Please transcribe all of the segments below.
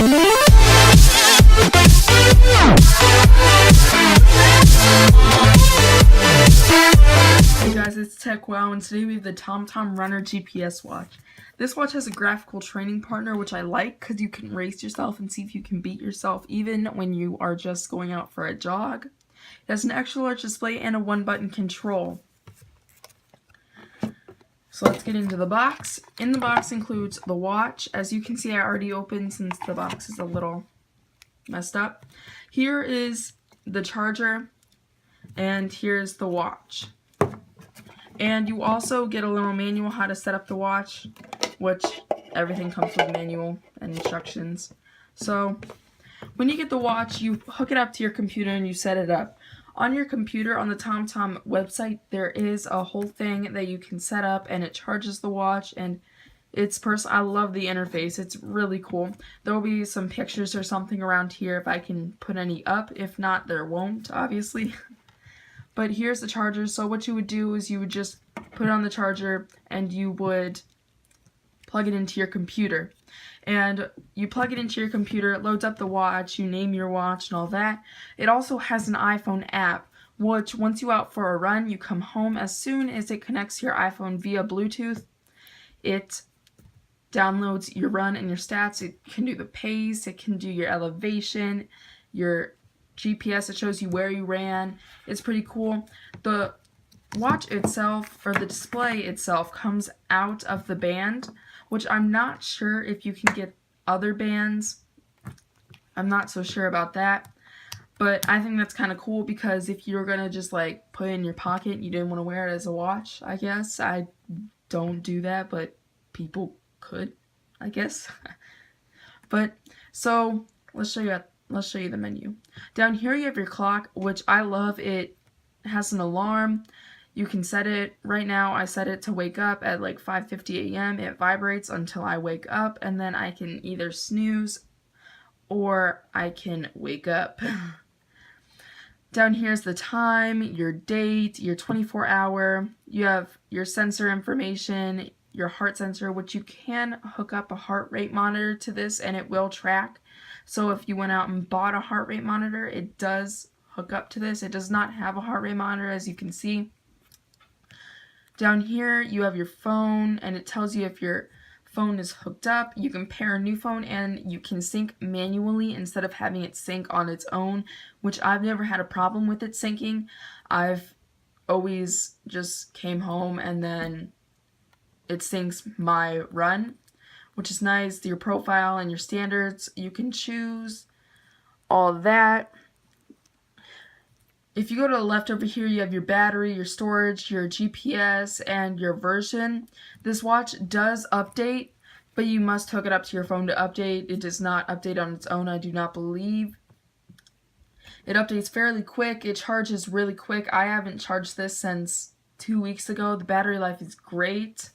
Hey guys, it's TechWow, and today we have the Tomtom Runner GPS watch. This watch has a graphical training partner, which I like because you can race yourself and see if you can beat yourself even when you are just going out for a jog. It has an extra large display and a one-button control. So let's get into the box. In the box includes the watch. As you can see, I already opened since the box is a little messed up. Here is the charger, and here's the watch. And you also get a little manual how to set up the watch, which everything comes with manual and instructions. So when you get the watch, you hook it up to your computer and you set it up. On your computer, on the Tomtom website, there is a whole thing that you can set up, and it charges the watch, and I love the interface. It's really cool. There will be some pictures or something around here if I can put any up. If not, there won't, obviously. But here's the charger. So what you would do is you would just put it on the charger and you would plug it into your computer. And you plug it into your computer, it loads up the watch, you name your watch and all that. It also has an iPhone app, which once you out for a run, you come home, as soon as it connects to your iPhone via Bluetooth, it downloads your run and your stats. It can do the pace, it can do your elevation, your GPS. It shows you where you ran. It's pretty cool. The watch itself, or the display itself, comes out of the band, which I'm not sure if you can get other bands. I'm not so sure about that. But I think that's kind of cool, because if you're gonna just like put it in your pocket, you didn't want to wear it as a watch, I guess. I don't do that, but people could, I guess. But so let's show you the menu. Down here you have your clock, which I love. It has an alarm. You can set it. Right now I set it to wake up at like 5:50 a.m. It vibrates until I wake up, and then I can either snooze or I can wake up. Down here's the time, your date, your 24-hour. You have your sensor information, your heart sensor, which you can hook up a heart rate monitor to this and it will track. So if you went out and bought a heart rate monitor, it does hook up to this. It does not have a heart rate monitor, as you can see. Down here you have your phone, and it tells you if your phone is hooked up. You can pair a new phone, and you can sync manually instead of having it sync on its own, which I've never had a problem with it syncing. I've always just came home and then it syncs my run, which is nice. Your profile and your standards, you can choose all that. If you go to the left over here, you have your battery, your storage, your GPS, and your version. This watch does update, but you must hook it up to your phone to update. It does not update on its own, I do not believe. It updates fairly quick. It charges really quick. I haven't charged this since 2 weeks ago. The battery life is great.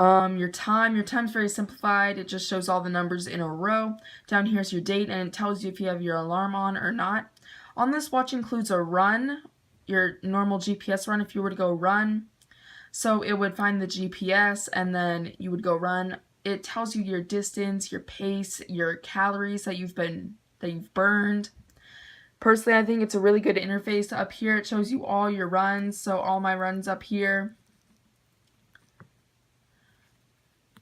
Your time's very simplified. It just shows all the numbers in a row. Down here's your date, and it tells you if you have your alarm on or not. On this watch includes a run, your normal GPS run if you were to go run. So it would find the GPS and then you would go run. It tells you your distance, your pace, your calories that you've burned. Personally, I think it's a really good interface. Up here it shows you all your runs, so all my runs up here.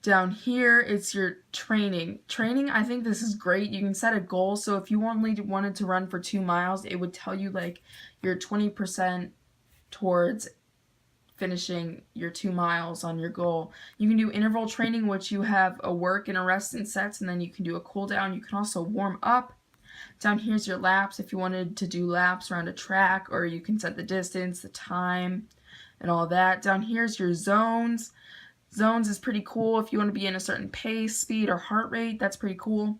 Down here, it's your training. Training, I think this is great. You can set a goal. So if you only wanted to run for 2 miles, it would tell you like your 20% towards finishing your 2 miles on your goal. You can do interval training, which you have a work and a rest in sets, and then you can do a cool down. You can also warm up. Down here's your laps if you wanted to do laps around a track, or you can set the distance, the time, and all that. Down here's your zones. Zones is pretty cool if you want to be in a certain pace, speed, or heart rate. That's pretty cool.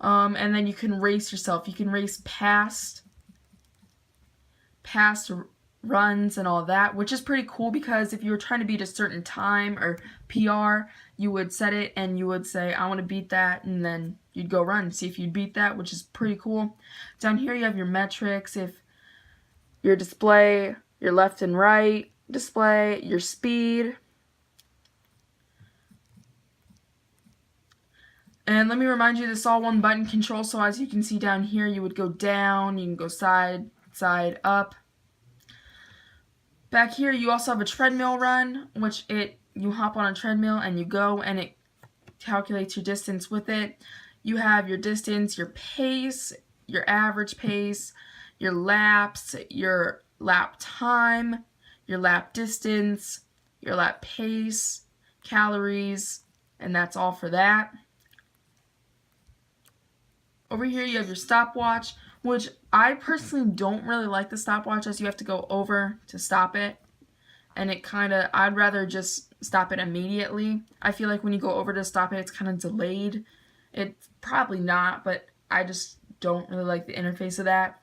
And then you can race yourself. You can race past runs and all that, which is pretty cool, because if you were trying to beat a certain time or PR, you would set it and you would say, I want to beat that, and then you'd go run, see if you'd beat that, which is pretty cool. Down here you have your metrics, if your display, your left and right display, your speed. And let me remind you, this is all one button control, so as you can see down here, you would go down, you can go side, side, up. Back here, you also have a treadmill run, which you hop on a treadmill and you go, and it calculates your distance with it. You have your distance, your pace, your average pace, your laps, your lap time, your lap distance, your lap pace, calories, and that's all for that. Over here you have your stopwatch, which I personally don't really like the stopwatch, as you have to go over to stop it. And I'd rather just stop it immediately. I feel like when you go over to stop it, it's kind of delayed. It's probably not, but I just don't really like the interface of that.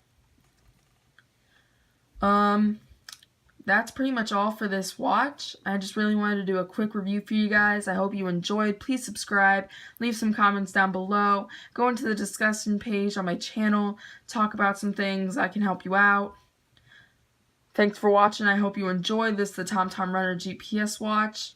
That's pretty much all for this watch. I just really wanted to do a quick review for you guys. I hope you enjoyed. Please subscribe, leave some comments down below, go into the discussion page on my channel, talk about some things. I can help you out. Thanks for watching. I hope you enjoyed this, the Tomtom Runner GPS watch.